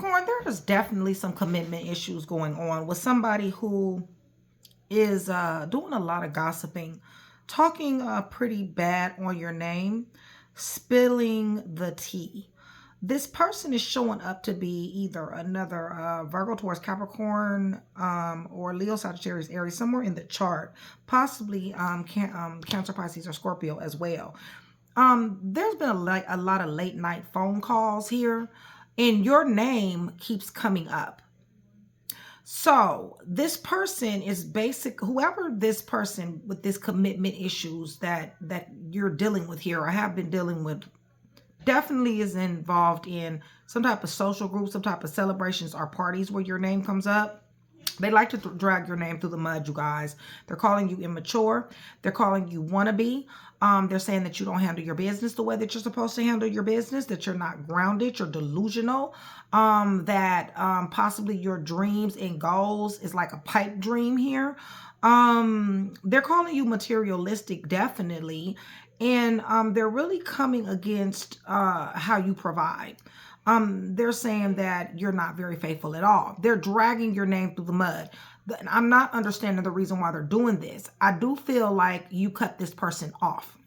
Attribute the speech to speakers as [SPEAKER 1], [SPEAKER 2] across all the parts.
[SPEAKER 1] Capricorn, there is definitely some commitment issues going on with somebody who is doing a lot of gossiping, talking pretty bad on your name, spilling the tea. This person is showing up to be either another Virgo, Taurus, Capricorn, or Leo, Sagittarius, Aries, somewhere in the chart, possibly Cancer, Pisces, or Scorpio as well. There's been a lot of late night phone calls here, and your name keeps coming up. So this person is whoever this person with this commitment issues that you're dealing with here or have been dealing with, definitely is involved in some type of social group, some type of celebrations or parties where your name comes up. They like to drag your name through the mud, you guys. They're calling you immature. They're calling you wannabe. They're saying that you don't handle your business the way that you're supposed to handle your business, that you're not grounded, you're delusional, that possibly your dreams and goals is like a pipe dream here. They're calling you materialistic, definitely. And they're really coming against how you provide. They're saying that you're not very faithful at all. They're dragging your name through the mud. I'm not understanding the reason why they're doing this. I do feel like you cut this person off.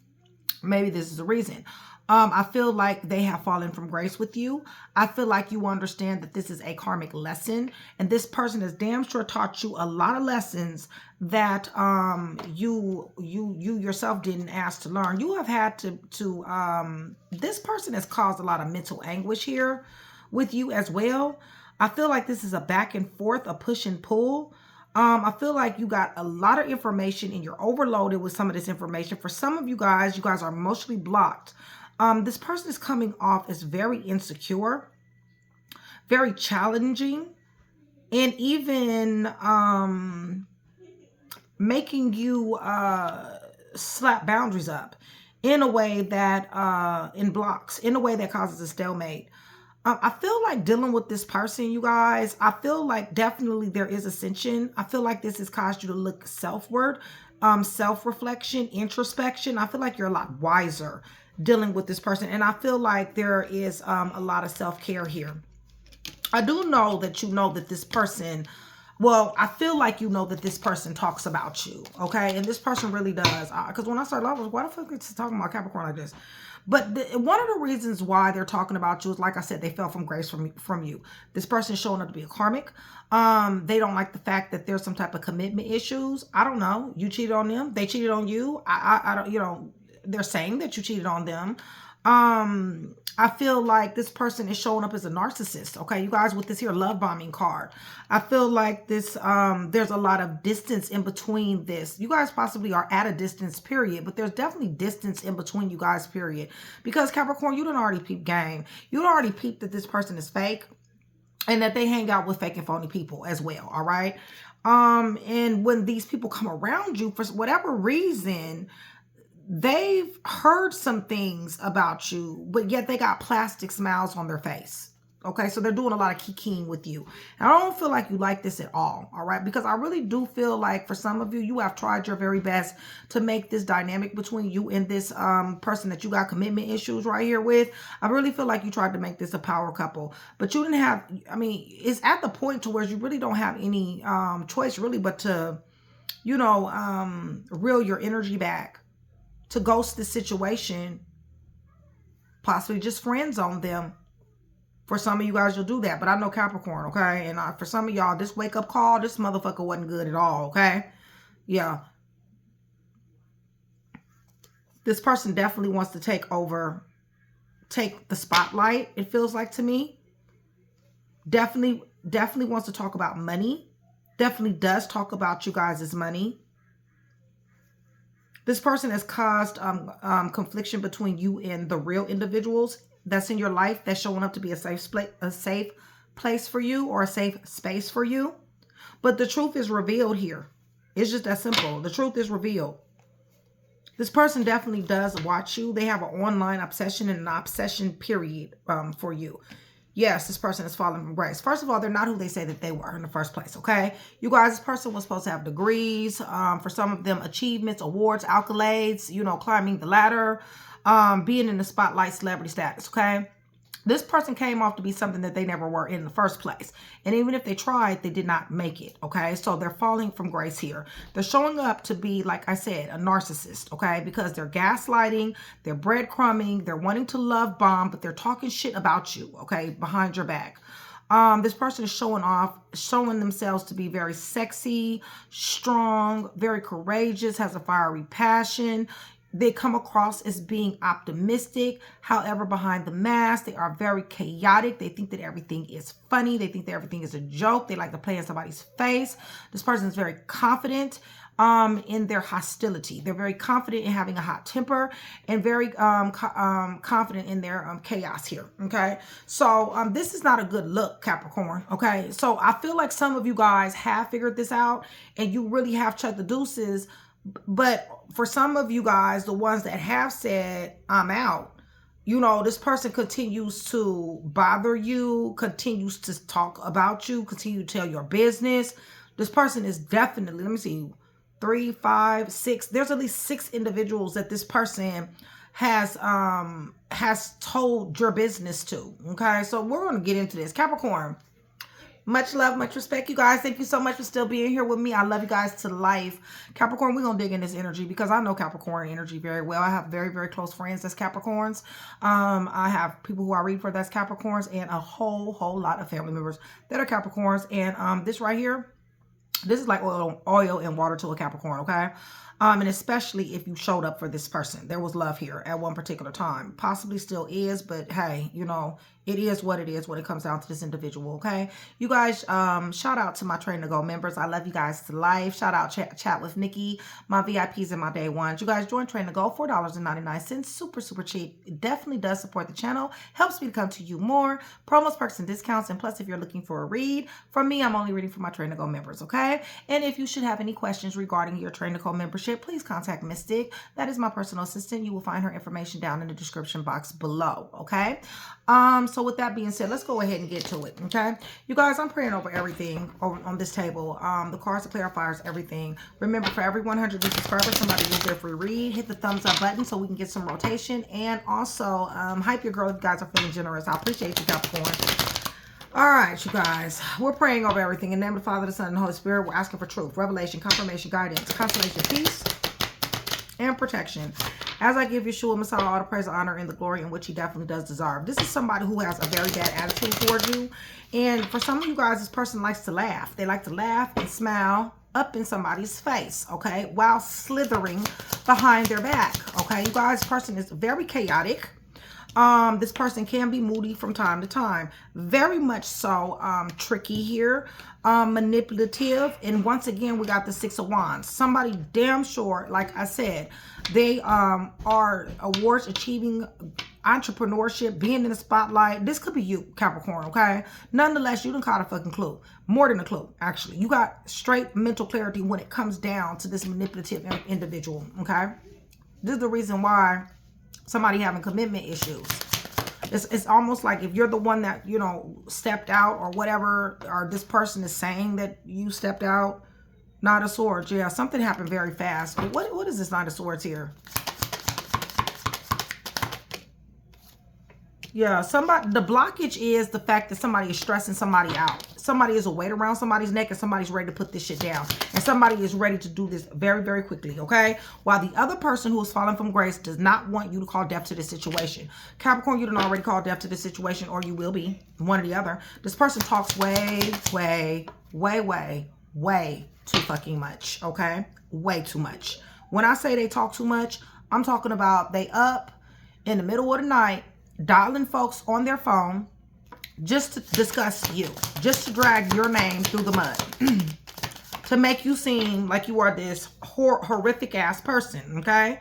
[SPEAKER 1] Maybe this is the reason. I feel like they have fallen from grace with you. I feel like you understand that this is a karmic lesson, and this person has damn sure taught you a lot of lessons that you yourself didn't ask to learn. You have had to this person has caused a lot of mental anguish here with you as well. I feel like this is a back and forth, a push and pull. I feel like you got a lot of information and you're overloaded with some of this information. For some of you guys are emotionally blocked. This person is coming off as very insecure, very challenging, and even making you slap boundaries up in a way that, in blocks, in a way that causes a stalemate. I feel like dealing with this person, you guys, I feel like definitely there is ascension. I feel like this has caused you to look self-ward, self-reflection, introspection. I feel like you're a lot wiser dealing with this person. And I feel like there is a lot of self-care here. I do know that this person, well, I feel like you know that this person talks about you, okay? And this person really does. Because when I started, I was, why the fuck is he talking about Capricorn like this? But one of the reasons why they're talking about you is, like I said, they fell from grace from you. This person is showing up to be a karmic. They don't like the fact that there's some type of commitment issues. I don't know. You cheated on them. They cheated on you. I don't, you know, they're saying that you cheated on them. I feel like this person is showing up as a narcissist. Okay, you guys, with this here love bombing card, I feel like this, there's a lot of distance in between this. You guys possibly are at a distance, period, but there's definitely distance in between you guys, period. Because Capricorn, you done already peeped game. You done already peeped that this person is fake and that they hang out with fake and phony people as well. All right. And when these people come around you for whatever reason, they've heard some things about you, but yet they got plastic smiles on their face. Okay, so they're doing a lot of kikiing with you. And I don't feel like you like this at all, all right? Because I really do feel like for some of you, you have tried your very best to make this dynamic between you and this person that you got commitment issues right here with. I really feel like you tried to make this a power couple, but you didn't have, I mean, it's at the point to where you really don't have any choice really but to, you know, reel your energy back, to ghost the situation, possibly just friend zone them. For some of you guys, you'll do that. But I know Capricorn, okay? And for some of y'all, this wake-up call, this motherfucker wasn't good at all, okay? Yeah. This person definitely wants to take the spotlight, it feels like to me. Definitely wants to talk about money. Definitely does talk about you guys' money. This person has caused confliction between you and the real individuals that's in your life that's showing up to be a safe place for you or a safe space for you. But the truth is revealed here. It's just that simple. The truth is revealed. This person definitely does watch you. They have an online obsession and an obsession period for you. Yes, this person is falling from grace. First of all, they're not who they say that they were in the first place, okay? You guys, this person was supposed to have degrees. For some of them, achievements, awards, accolades, you know, climbing the ladder, being in the spotlight, celebrity status, okay? This person came off to be something that they never were in the first place. And even if they tried, they did not make it, okay? So they're falling from grace here. They're showing up to be, like I said, a narcissist, okay? Because they're gaslighting, they're breadcrumbing, they're wanting to love bomb, but they're talking shit about you, okay, behind your back. This person is showing themselves to be very sexy, strong, very courageous, has a fiery passion. They come across as being optimistic. However, behind the mask, they are very chaotic. They think that everything is funny. They think that everything is a joke. They like to play in somebody's face. This person is very confident in their hostility. They're very confident in having a hot temper and very confident in their chaos here, okay? So this is not a good look, Capricorn, okay? So I feel like some of you guys have figured this out and you really have checked the deuces. But for some of you guys, the ones that have said, I'm out, you know, this person continues to bother you, continues to talk about you, continue to tell your business. This person is definitely, let me see, 3, 5, 6. There's at least 6 individuals that this person has told your business to, okay? So we're going to get into this. Capricorn. Much love, much respect, you guys. Thank you so much for still being here with me. I love you guys to life. Capricorn, we're going to dig in this energy because I know Capricorn energy very well. I have very, very close friends that's Capricorns. I have people who I read for that's Capricorns and a whole lot of family members that are Capricorns. And this right here, this is like oil and water to a Capricorn, okay? And especially if you showed up for this person. There was love here at one particular time. Possibly still is, but hey, you know, it is what it is when it comes down to this individual, okay? You guys, shout out to my Train to Go members. I love you guys to life. Shout out Chat with Nikki, my VIPs and my day ones. You guys join Train to Go, $4.99. Super, super cheap. It definitely does support the channel. Helps me to come to you more. Promos, perks, and discounts. And plus, if you're looking for a read from me, I'm only reading for my Train to Go members, okay? And if you should have any questions regarding your Train to Go membership, please contact Mystic. That is my personal assistant. You will find her information down in the description box below, okay? So with that being said, let's go ahead and get to it, okay? You guys, I'm praying over everything on this table. The cards, the clarifiers, everything. Remember, for every 100 new subscribers, somebody will get a free read. Hit the thumbs up button so we can get some rotation. And also, hype your girl if you guys are feeling generous. I appreciate you, Capricorn. All right, you guys, we're praying over everything. In the name of the Father, the Son, and the Holy Spirit, we're asking for truth, revelation, confirmation, guidance, consolation, peace, and protection. As I give Yeshua Messiah all the praise, honor, and the glory in which he definitely does deserve. This is somebody who has a very bad attitude towards you. And for some of you guys, this person likes to laugh. They like to laugh and smile up in somebody's face, okay, while slithering behind their back, okay? You guys, this person is very chaotic. This person can be moody from time to time. Very much so tricky here. Manipulative. And once again, we got the 6 of Wands. Somebody damn sure, like I said, they are awards achieving, entrepreneurship, being in the spotlight. This could be you, Capricorn, okay? Nonetheless, you done caught a fucking clue. More than a clue, actually. You got straight mental clarity when it comes down to this manipulative individual, okay? This is the reason why somebody having commitment issues. It's almost like if you're the one that, you know, stepped out or whatever, or this person is saying that you stepped out. Knight of Swords. Yeah, something happened very fast. What is this Knight of Swords here? Yeah, the blockage is the fact that somebody is stressing somebody out. Somebody is a weight around somebody's neck and somebody's ready to put this shit down. And somebody is ready to do this very, very quickly, okay? While the other person who is falling from grace does not want you to call death to this situation. Capricorn, you done already called death to this situation, or you will be. One or the other. This person talks way too fucking much, okay? Way too much. When I say they talk too much, I'm talking about they up in the middle of the night, dialing folks on their phone just to discuss you, just to drag your name through the mud, to make you seem like you are this horrific ass person, okay?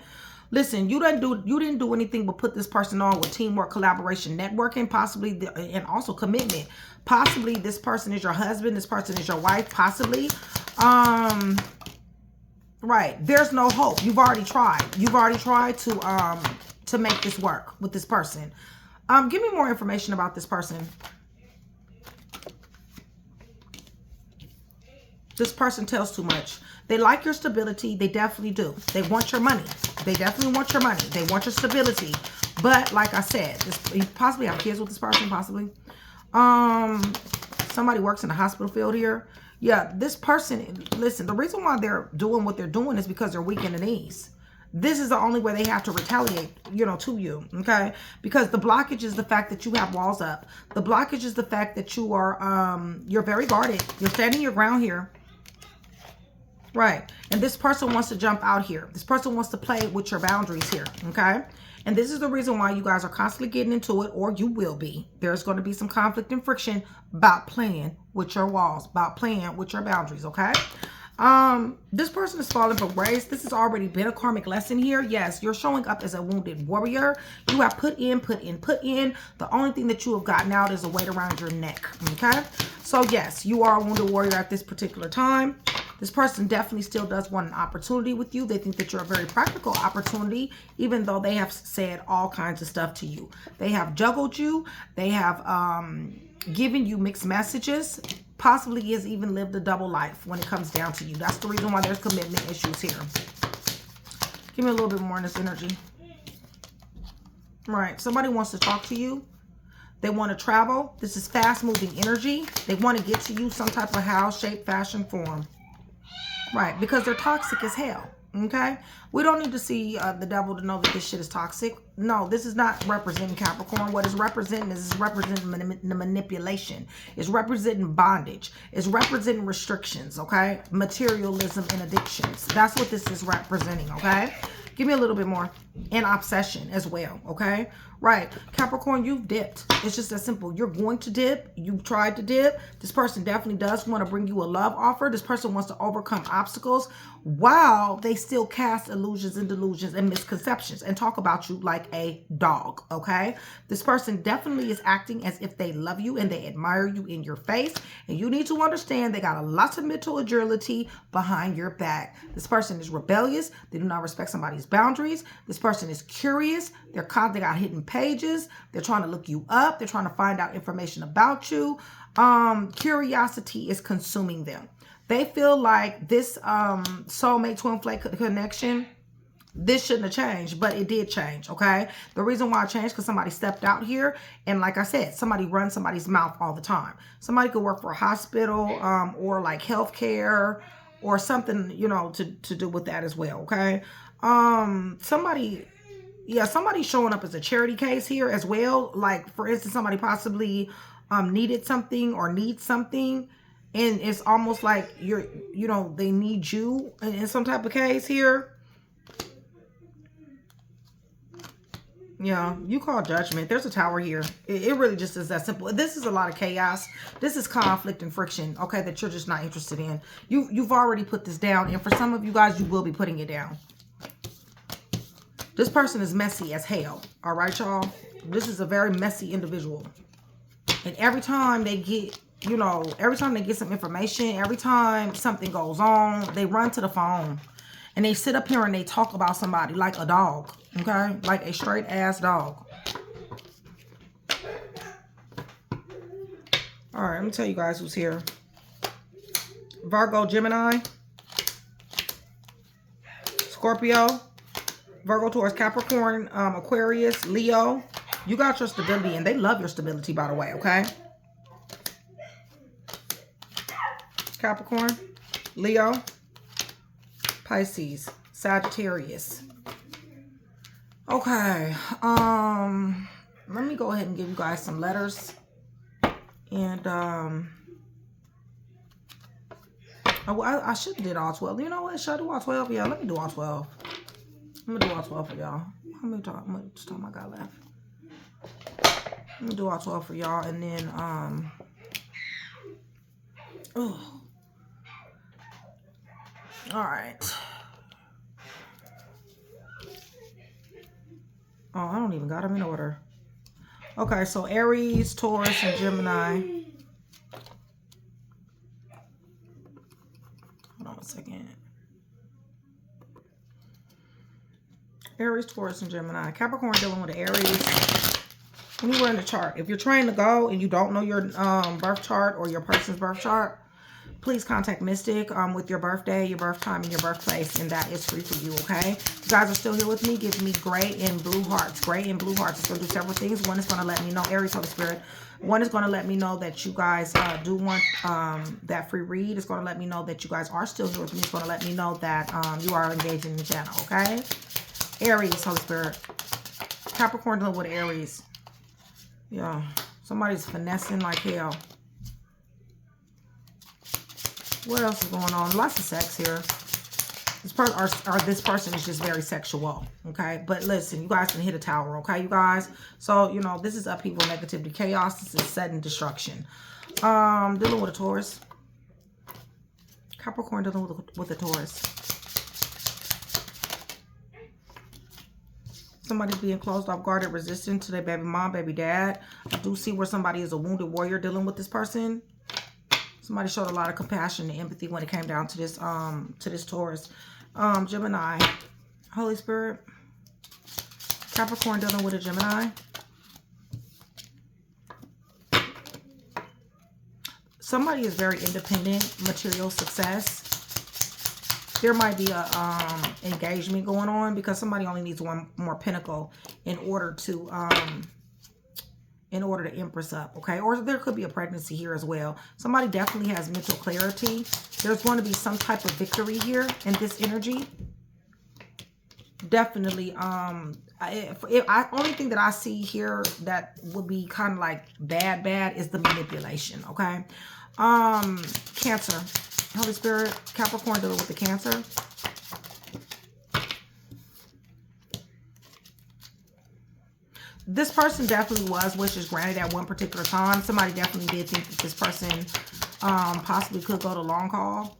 [SPEAKER 1] Listen, you didn't do anything but put this person on with teamwork, collaboration, networking, possibly, and also commitment. Possibly this person is your husband, this person is your wife, possibly. Right, there's no hope. You've already tried. You've already tried to make this work with this person. Give me more information about this person. This person tells too much. They like your stability. They definitely do. They want your money. They definitely want your money. They want your stability. But like I said, you possibly have kids with this person, possibly. Somebody works in the hospital field here. Yeah, this person, listen, the reason why they're doing what they're doing is because they're weak in the knees. This is the only way they have to retaliate, you know, to you, okay? Because the blockage is the fact that you have walls up. The blockage is the fact that you are, you're very guarded. You're standing your ground here. Right. And this person wants to jump out here. This person wants to play with your boundaries here, okay? And this is the reason why you guys are constantly getting into it, or you will be. There's going to be some conflict and friction about playing with your walls, about playing with your boundaries, okay? This person is falling for grace. This has already been a karmic lesson here. Yes, you're showing up as a wounded warrior. You have put in. The only thing that you have gotten out is a weight around your neck, okay? So yes, you are a wounded warrior at this particular time. This person definitely still does want an opportunity with you. They think that you're a very practical opportunity, even though they have said all kinds of stuff to you. They have juggled you. They have given you mixed messages. Possibly has even lived a double life when it comes down to you. That's the reason why there's commitment issues here. Give me a little bit more in this energy. Right. Somebody wants to talk to you. They want to travel. This is fast-moving energy. They want to get to you some type of how, shape, fashion, form. Right. Because they're toxic as hell. Okay? We don't need to see the devil to know that this shit is toxic. No, this is not representing Capricorn. What it's representing is representing the manipulation. It's representing bondage. It's representing restrictions, okay? Materialism and addictions. That's what this is representing, okay? Give me a little bit more. And obsession as well, okay? Right. Capricorn, you've dipped. It's just that simple. You're going to dip. You've tried to dip. This person definitely does want to bring you a love offer. This person wants to overcome obstacles while they still cast illusions and delusions and misconceptions and talk about you like a dog, okay? This person definitely is acting as if they love you and they admire you in your face. And you need to understand they got a lot of mental agility behind your back. This person is rebellious. They do not respect somebody's boundaries. This person is curious. They got hidden pages. They're trying to look you up. They're trying to find out information about you. Curiosity is consuming them. They feel like this soulmate twin flame connection, this shouldn't have changed, but it did change, okay? The reason why it changed because somebody stepped out here, and like I said, somebody runs somebody's mouth all the time. Somebody could work for a hospital or like healthcare or something, you know, to do with that as well, okay? Somebody's showing up as a charity case here as well. Like, for instance, somebody possibly needed something or needs something. And it's almost like they need you in some type of case here. Yeah, you call judgment. There's a tower here. It really just is that simple. This is a lot of chaos. This is conflict and friction, okay, that you're just not interested in. You've already put this down. And for some of you guys, you will be putting it down. This person is messy as hell. All right, y'all? This is a very messy individual. And every time they get... every time they get some information, every time something goes on, they run to the phone and they sit up here and they talk about somebody like a dog, okay? Like a straight ass dog. All right, let me tell you guys who's here. Virgo, Gemini, Scorpio, Virgo, Taurus, Capricorn, Aquarius, Leo. You got your stability and they love your stability, by the way, okay? Capricorn, Leo, Pisces, Sagittarius. Okay, let me go ahead and give you guys some letters. And I should have did all 12. You know what? Should I do all 12? Yeah, let me do all 12. I'm gonna do all 12 for y'all. How many time I got left? I'm gonna do all 12 for y'all, and then all right. Oh, I don't even got them in order. Okay, so Aries, Taurus, and Gemini. Hold on a second. Aries, Taurus, and Gemini. Capricorn dealing with the Aries. Anywhere in the chart. If you're trying to go and you don't know your birth chart or your person's birth chart, please contact Mystic with your birthday, your birth time, and your birthplace, and that is free for you, okay? If you guys are still here with me, give me gray and blue hearts. Gray and blue hearts. It's going to do several things. One is going to let me know, Aries, Holy Spirit. One is going to let me know that you guys do want that free read. It's going to let me know that you guys are still here with me. It's going to let me know that you are engaged in the channel, okay? Aries, Holy Spirit. Capricorn dealing with Aries. Yeah, somebody's finessing like hell. What else is going on? Lots of sex here. This person is just very sexual, okay? But listen, you guys can hit a tower, okay, you guys? So, you know, this is upheaval, negativity, chaos. This is sudden destruction. Dealing with a Taurus. Capricorn dealing with a Taurus. Somebody's being closed off, guarded, resistant to their baby mom, baby dad. I do see where somebody is a wounded warrior dealing with this person. Somebody showed a lot of compassion and empathy when it came down to this Taurus. Gemini, Holy Spirit. Capricorn dealing with a Gemini. Somebody is very independent, material success. There might be a engagement going on because somebody only needs one more pinnacle in order to empress up, okay? Or there could be a pregnancy here as well. Somebody definitely has mental clarity. There's going to be some type of victory here in this energy. Definitely. Only thing that I see here that would be kind of like bad is the manipulation, okay? Cancer. Holy Spirit, Capricorn dealing with the Cancer. This person definitely was wishes granted at one particular time. Somebody definitely did think that this person possibly could go to long haul.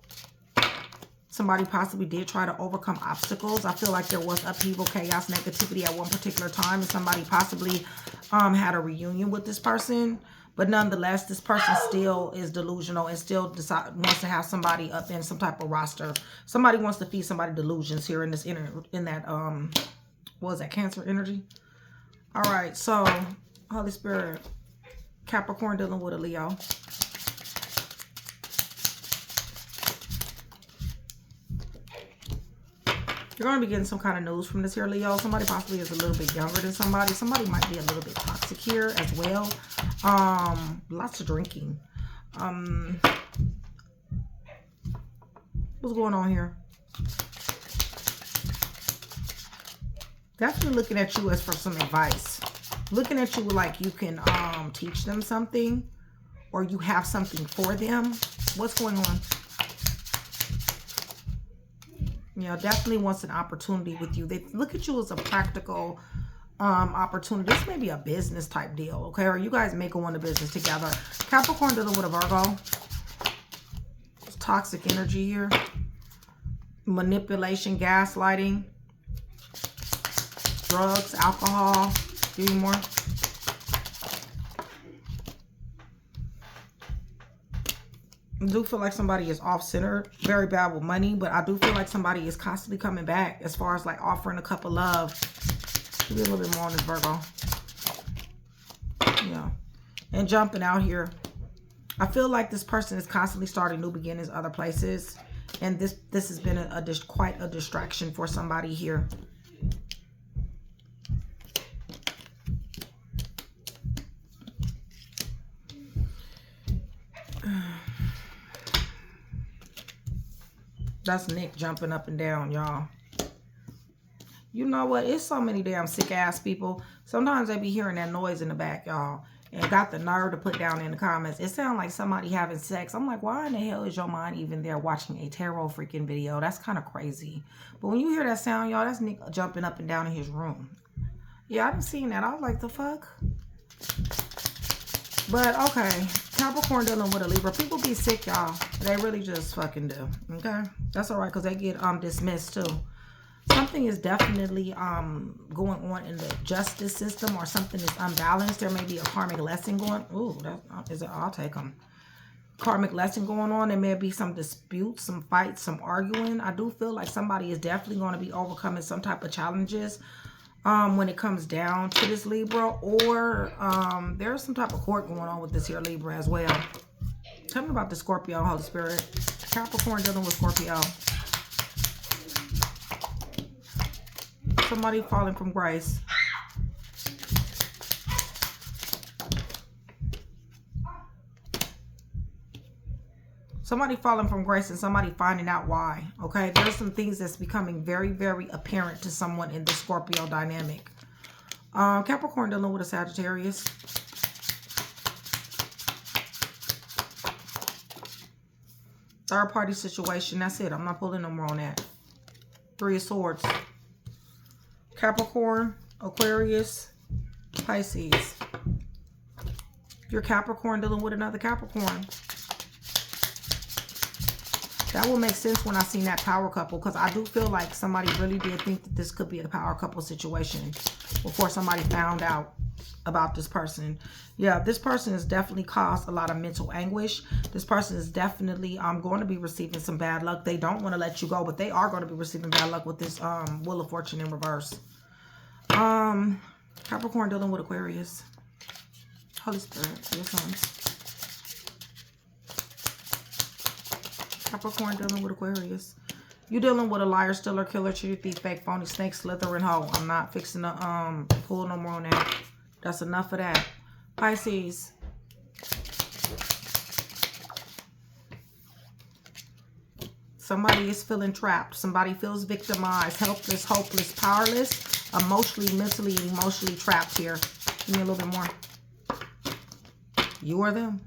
[SPEAKER 1] Somebody possibly did try to overcome obstacles. I feel like there was upheaval, chaos, negativity at one particular time. And somebody possibly had a reunion with this person. But nonetheless, this person still is delusional and still wants to have somebody up in some type of roster. Somebody wants to feed somebody delusions here in this what was that, Cancer energy? All right, so Holy Spirit, Capricorn dealing with a Leo. You're going to be getting some kind of news from this here, Leo. Somebody possibly is a little bit younger than somebody. Somebody might be a little bit toxic here as well. Lots of drinking. What's going on here? Definitely looking at you as for some advice. Looking at you like you can teach them something or you have something for them. What's going on? You know, definitely wants an opportunity with you. They look at you as a practical opportunity. This may be a business type deal, okay? Or you guys may go into business together. Capricorn dealing with a Virgo. It's toxic energy here. Manipulation, gaslighting. Drugs, alcohol. Do more. I do feel like somebody is off-center, very bad with money, but I do feel like somebody is constantly coming back as far as like offering a cup of love. Give me a little bit more on this Virgo. Yeah. And jumping out here. I feel like this person is constantly starting new beginnings other places. And this has been quite a distraction for somebody here. That's Nick jumping up and down, y'all. You know what? It's so many damn sick ass people. Sometimes they be hearing that noise in the back, y'all. And got the nerve to put down in the comments. It sounds like somebody having sex. I'm like, why in the hell is your mind even there watching a tarot freaking video? That's kind of crazy. But when you hear that sound, y'all, that's Nick jumping up and down in his room. Yeah, I done seen that. I was like, the fuck? But, okay. Capricorn dealing with a Libra. People be sick, y'all. They really just fucking do. Okay? That's alright, because they get dismissed, too. Something is definitely going on in the justice system, or something is unbalanced. There may be a karmic lesson going. Ooh, I'll take them. Karmic lesson going on. There may be some disputes, some fights, some arguing. I do feel like somebody is definitely going to be overcoming some type of challenges when it comes down to this Libra, or there's some type of court going on with this here Libra as well. Tell me about the Scorpio, Holy Spirit. Capricorn dealing with Scorpio. Somebody falling from grace. Somebody falling from grace and somebody finding out why. Okay, there's some things that's becoming very, very apparent to someone in the Scorpio dynamic. Capricorn dealing with a Sagittarius. Third party situation. That's it. I'm not pulling no more on that. Three of Swords. Capricorn, Aquarius, Pisces. You're Capricorn dealing with another Capricorn. That will make sense when I seen that power couple, because I do feel like somebody really did think that this could be a power couple situation before somebody found out about this person. Yeah, this person has definitely caused a lot of mental anguish. This person is definitely going to be receiving some bad luck. They don't want to let you go, but they are going to be receiving bad luck with this Wheel of Fortune in reverse. Capricorn dealing with Aquarius. Holy Spirit, your sons. Capricorn dealing with Aquarius. You dealing with a liar, stealer, killer, cheater, thief, fake, phony, snake, slither, and hoe. I'm not fixing to pull no more on that. That's enough of that. Pisces. Somebody is feeling trapped. Somebody feels victimized, helpless, hopeless, powerless, emotionally, mentally, and emotionally trapped here. Give me a little bit more. You or them.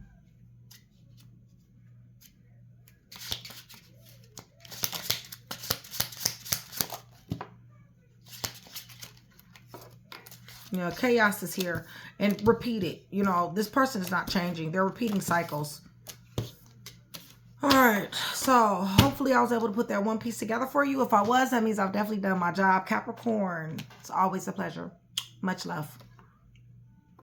[SPEAKER 1] You know, chaos is here. And repeat it. You know, this person is not changing. They're repeating cycles. All right. So, hopefully I was able to put that one piece together for you. If I was, that means I've definitely done my job. Capricorn, it's always a pleasure. Much love.